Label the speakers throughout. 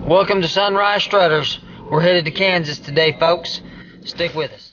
Speaker 1: Welcome to Sunrise Strutters. We're headed to Kansas today, folks. Stick with us.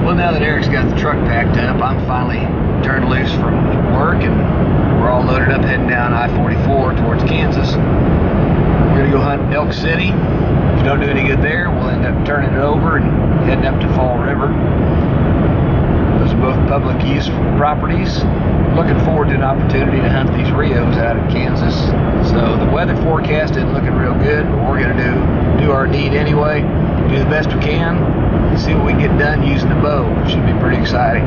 Speaker 2: Well, now that Eric's got the truck packed up, I'm finally turned loose from work, and we're all loaded up heading down I-44 towards Kansas. We're going to go hunt Elk City. If we don't do any good there, we'll end up turning it over and heading up to Fall River. Those are both public use properties. Looking forward to an opportunity to hunt these Rios out in Kansas. So the weather forecast isn't looking real good, but we're going to do our deed anyway, do the best we can, see what we can get done using the bow. Should be pretty exciting.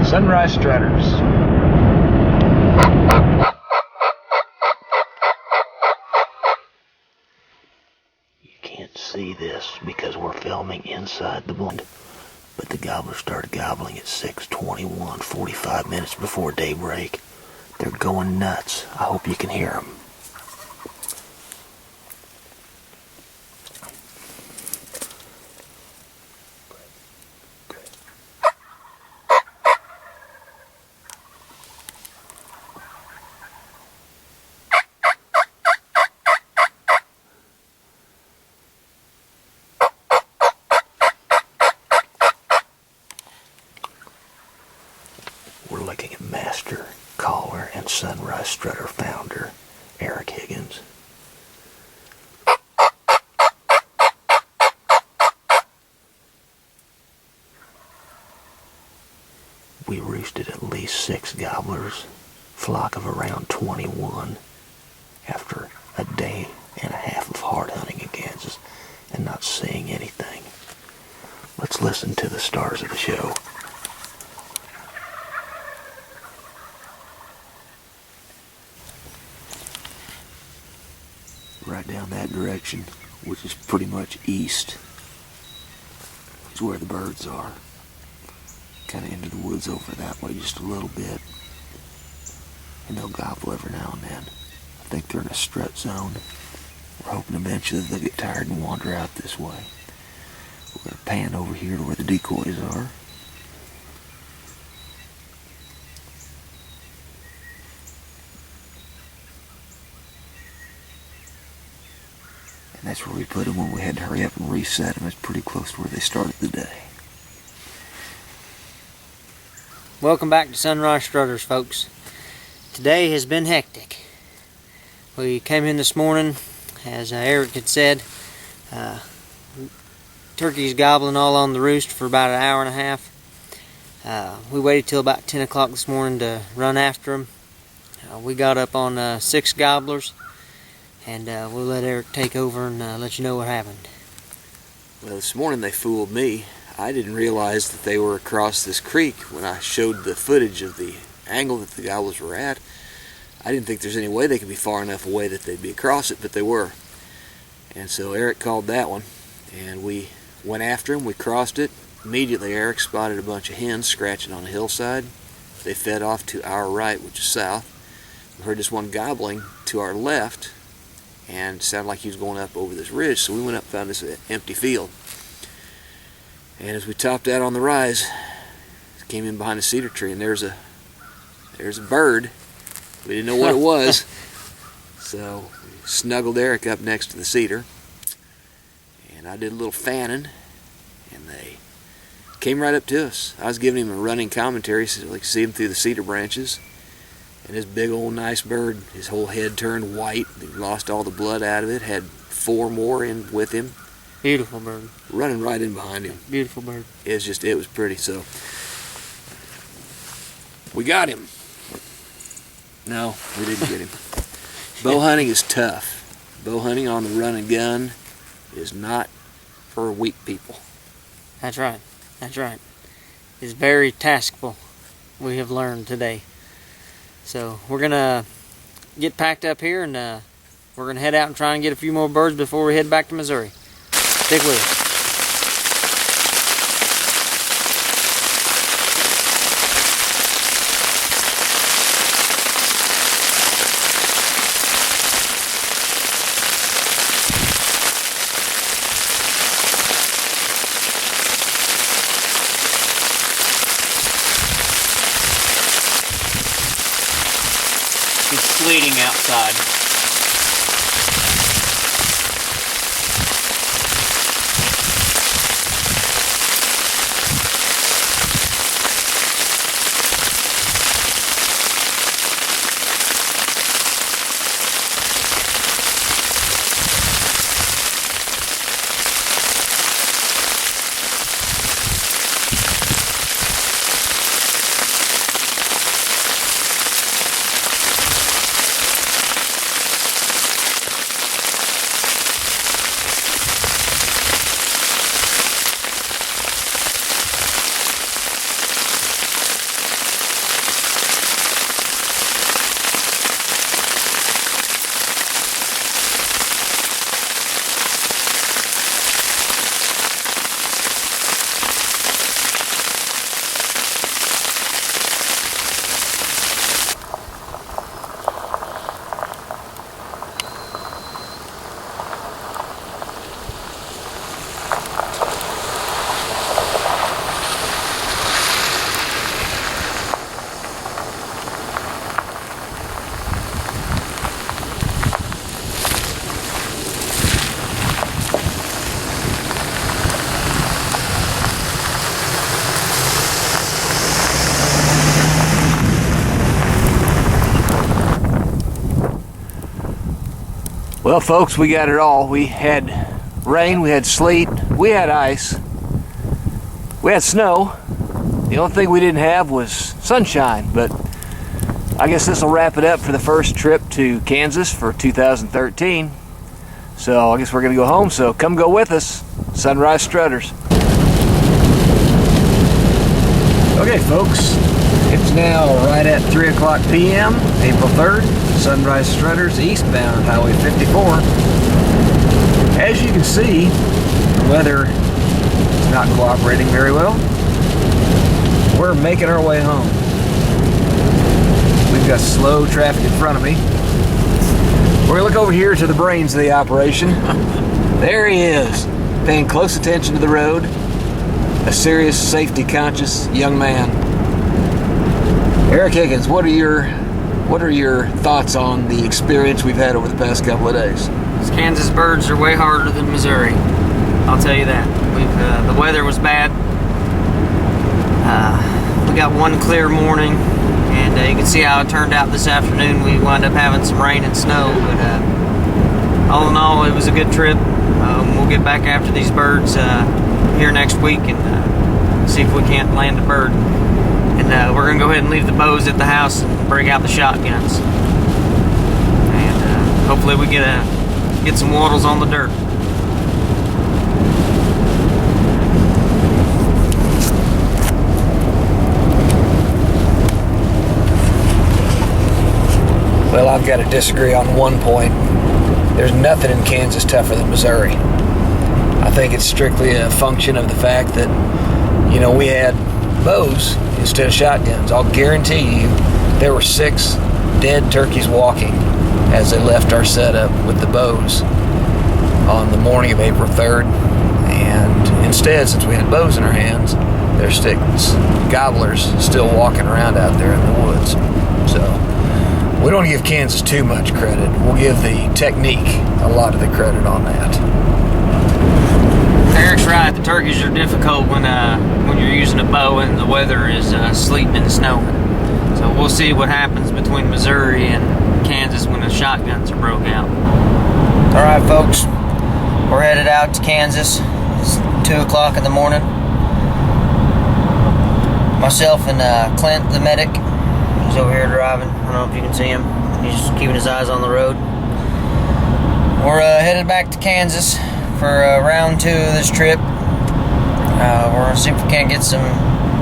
Speaker 2: Sunrise Strutters.
Speaker 3: You can't see this because we're filming inside the blind, but the gobblers started gobbling at 6:21, 45 minutes before daybreak. They're going nuts. I hope you can hear them. We're looking at master caller and Sunrise Strutter founder, Eric Higgins. We roosted at least 6 gobblers, flock of around 21, after a day and a half of hard hunting in Kansas and not seeing anything. Let's listen to the stars of the show. Right down that direction, which is pretty much east, is where the birds are. Kind of into the woods over that way just a little bit. And they'll gobble every now and then. I think they're in a strut zone. We're hoping eventually they'll get tired and wander out this way. We're going to pan over here to where the decoys are. And that's where we put them when we had to hurry up and reset them. It's pretty close to where they started the day.
Speaker 1: Welcome back to Sunrise Strutters, folks. Today has been hectic. We came in this morning, as Eric had said, turkeys gobbling all on the roost for about an hour and a half. We waited till about 10 o'clock this morning to run after them. We got up on 6 gobblers, and we'll let Eric take over and let you know what happened.
Speaker 4: Well, this morning they fooled me. I didn't realize that they were across this creek when I showed the footage of the angle that the gobblers were at. I didn't think there's any way they could be far enough away that they'd be across it, but they were. And so Eric called that one, and we went after him. We crossed it. Immediately Eric spotted a bunch of hens scratching on a hillside. They fed off to our right, which is south. We heard this one gobbling to our left, and it sounded like he was going up over this ridge, so we went up and found this empty field. And as we topped out on the rise, came in behind a cedar tree, and there's a bird. We didn't know what it was, so we snuggled Eric up next to the cedar, and I did a little fanning, and they came right up to us. I was giving him a running commentary so you could see him through the cedar branches. And this big old nice bird, his whole head turned white. He lost all the blood out of it. Had 4 more in with him.
Speaker 1: Beautiful bird.
Speaker 4: Running right in behind him.
Speaker 1: Beautiful bird.
Speaker 4: It was pretty. So we got him. No, we didn't get him. Bow hunting is tough. Bow hunting on the run and gun is not for weak people.
Speaker 1: That's right. That's right. It's very taskful, we have learned today. So we're going to get packed up here, and we're going to head out and try and get a few more birds before we head back to Missouri. Stick with us. It's sleeting outside.
Speaker 2: Well, folks, we got it all. We had rain, we had sleet, we had ice, we had snow. The only thing we didn't have was sunshine, but I guess this will wrap it up for the first trip to Kansas for 2013. So I guess we're going to go home, so come go with us. Sunrise Strutters. Okay, folks, it's now right at 3 o'clock p.m., April 3rd. Sunrise Strutters, eastbound Highway 54. As you can see, the weather is not cooperating very well. We're making our way home. We've got slow traffic in front of me. We're going to look over here to the brains of the operation. There he is, paying close attention to the road. A serious, safety-conscious young man. Eric Higgins, what are your thoughts on the experience we've had over the past couple of days?
Speaker 1: These Kansas birds are way harder than Missouri. I'll tell you that. The weather was bad. We got one clear morning, and you can see how it turned out this afternoon. We wound up having some rain and snow, but all in all, it was a good trip. We'll get back after these birds here next week and see if we can't land a bird. And we're going to go ahead and leave the bows at the house and break out the shotguns. And hopefully we get some wattles on the dirt.
Speaker 2: Well, I've got to disagree on one point. There's nothing in Kansas tougher than Missouri. I think it's strictly a function of the fact that, you know, we had bows instead of shotguns. I'll guarantee you there were 6 dead turkeys walking as they left our setup with the bows on the morning of April 3rd. And instead, since we had bows in our hands, there's gobblers still walking around out there in the woods. So we don't give Kansas too much credit. We'll give the technique a lot of the credit on that.
Speaker 1: Eric's right. The turkeys are difficult when you're using a bow and the weather is sleeting and snowing. So we'll see what happens between Missouri and Kansas when the shotguns are broke out. Alright folks, we're headed out to Kansas. It's 2 o'clock in the morning. Myself and Clint, the medic, he's over here driving. I don't know if you can see him. He's just keeping his eyes on the road. We're headed back to Kansas for round 2 of this trip. We're going to see if we can't get some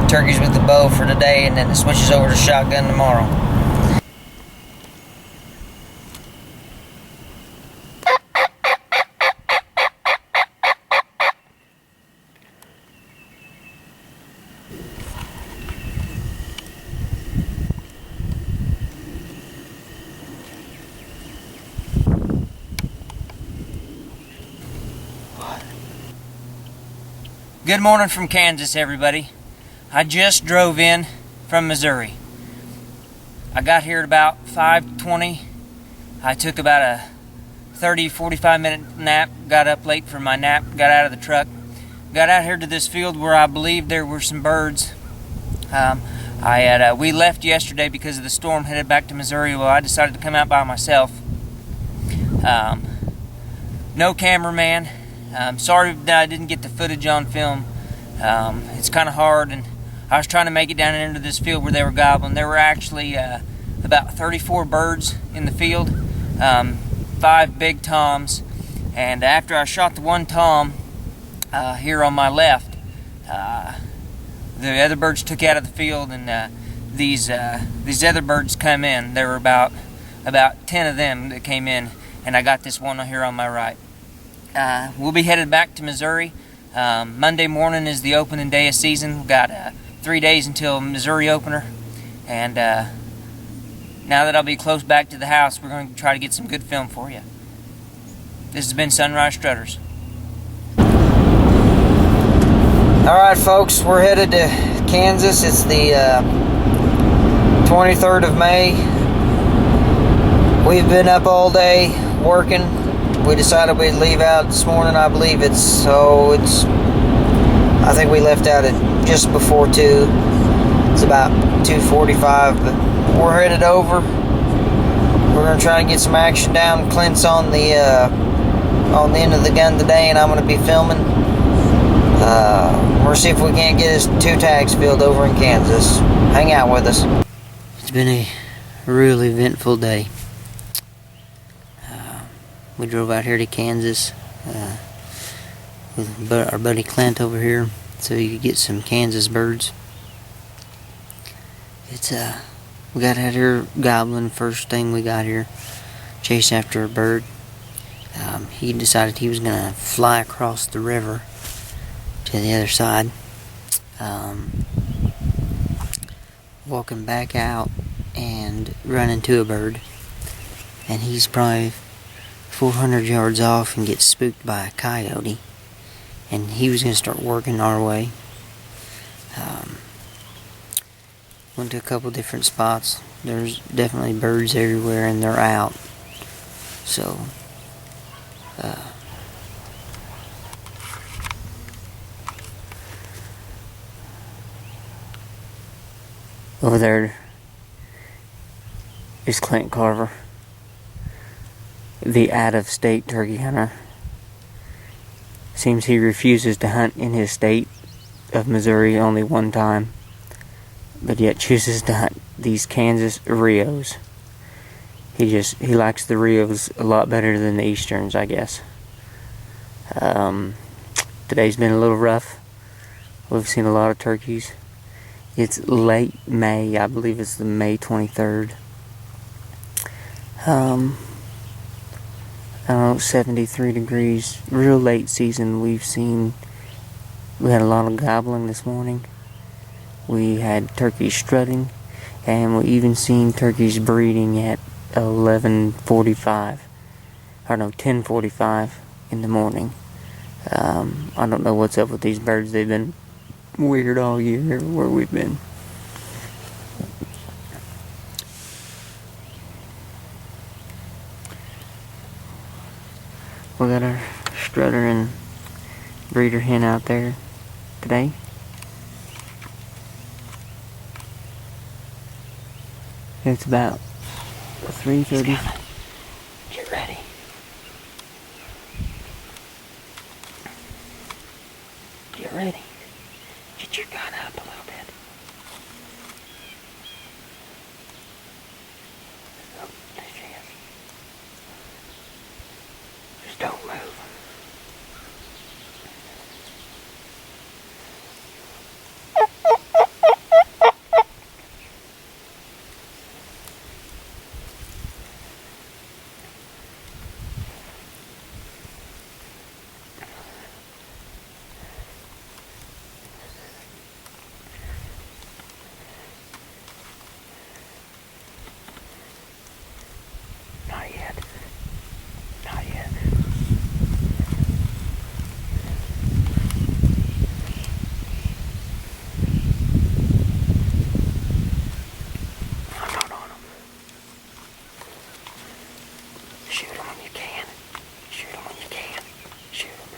Speaker 1: turkeys with the bow for today, and then it switches over to shotgun tomorrow. Good morning from Kansas, everybody. I just drove in from Missouri. I got here at about 5:20. I took about a 30-45 minute nap, got up late for my nap, got out of the truck, got out here to this field where I believe there were some birds. We left yesterday because of the storm, headed back to Missouri. Well, I decided to come out by myself. No cameraman. Sorry that I didn't get the footage on film. It's kind of hard, and I was trying to make it down into this field where they were gobbling. There were actually about 34 birds in the field, 5 big toms, and after I shot the one tom here on my left, the other birds took out of the field, and these other birds come in. There were about 10 of them that came in, and I got this one here on my right. We'll be headed back to Missouri. Monday morning is the opening day of season. We've got 3 days until Missouri opener. And now that I'll be close back to the house, we're going to try to get some good film for you. This has been Sunrise Strutters. Alright folks, we're headed to Kansas. It's the 23rd of May. We've been up all day working. We decided we'd leave out this morning. I believe I think we left out at just before 2. It's about 2:45, but we're headed over. We're going to try to get some action down. Clint's on the end of the gun today, and I'm going to be filming. We're going to see if we can't get his 2 tags filled over in Kansas. Hang out with us. It's been a really eventful day. We drove out here to Kansas with our buddy Clint over here, so you could get some Kansas birds. We got out here gobbling first thing we got here, chased after a bird. He decided he was gonna fly across the river to the other side. Walking back out and run into a bird, and he's probably 400 yards off and gets spooked by a coyote, and he was going to start working our way. Went to a couple different spots. There's definitely birds everywhere, and they're out. So over there is Clint Carver, the out-of-state turkey hunter. Seems he refuses to hunt in his state of Missouri only one time, but yet chooses to hunt these Kansas Rios. He likes the Rios a lot better than the Easterns, I guess. Today's been a little rough. We've seen a lot of turkeys. It's late May, I believe it's the May 23rd. I don't know, 73 degrees, real late season. We had a lot of gobbling this morning. We had turkeys strutting, and we even seen turkeys breeding at 10:45 in the morning. I don't know what's up with these birds. They've been weird all year everywhere we've been. We got our strutter and breeder hen out there today. It's about 3:30. Get ready. Get ready. Get your gun up a little bit. Oh, there she is. Just don't move. Not yet. Not yet. I'm not on them. Shoot them when you can. Shoot them when you can. Shoot them.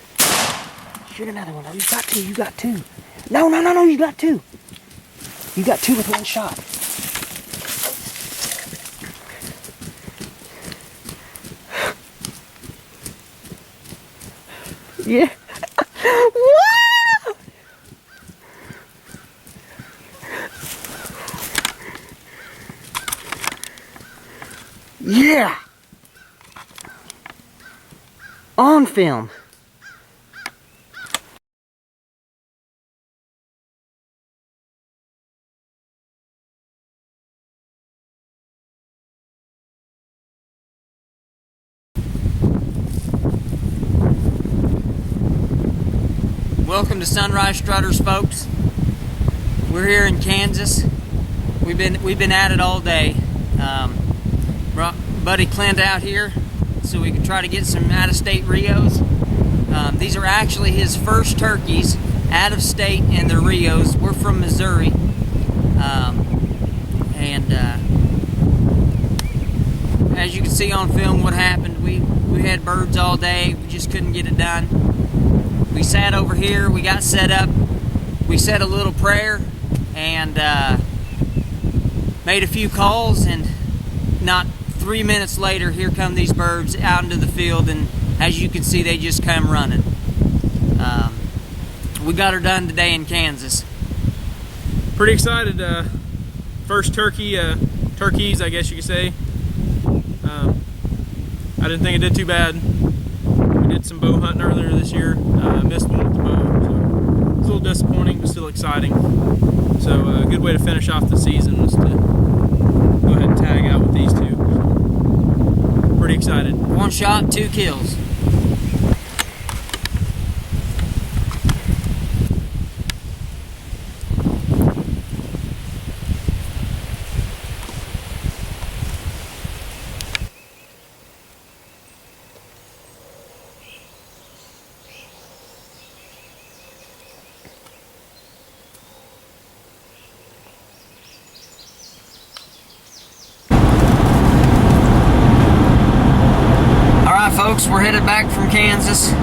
Speaker 1: Shoot another one. Oh, you got two. You got two. No, no, no, no. You got two. You got two with one shot. Yeah. Wow! Yeah. On film. Welcome to Sunrise Strutters, folks. We're here in Kansas. We've been at it all day. Brought Buddy Clint out here so we could try to get some out-of-state Rios. These are actually his first turkeys out of state in the Rios. We're from Missouri, as you can see on film, what happened? We had birds all day. We just couldn't get it done. We sat over here, we got set up, we said a little prayer, and made a few calls, and not 3 minutes later, here come these birds out into the field, and as you can see, they just come running. We got her done today in Kansas.
Speaker 5: Pretty excited. First turkeys, I guess you could say. I didn't think it did too bad. We did some bow hunting earlier this year. Missed one with the bow, so it's a little disappointing, but still exciting. So a good way to finish off the season was to go ahead and tag out with these two. So, pretty excited.
Speaker 1: One shot, 2 kills. Folks, we're headed back from Kansas.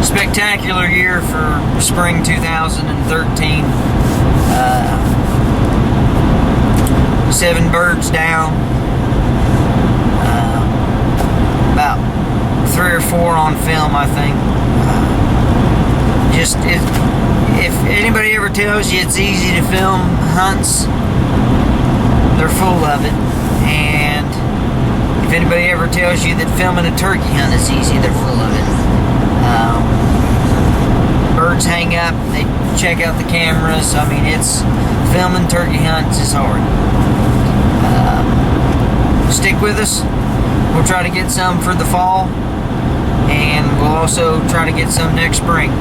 Speaker 1: Spectacular year for spring 2013. 7 birds down. About 3 or 4 on film, I think. If anybody ever tells you it's easy to film hunts, they're full of it. And if anybody ever tells you that filming a turkey hunt is easy, they're full of it. Birds hang up, they check out the cameras. I mean, filming turkey hunts is hard. Stick with us. We'll try to get some for the fall, and we'll also try to get some next spring.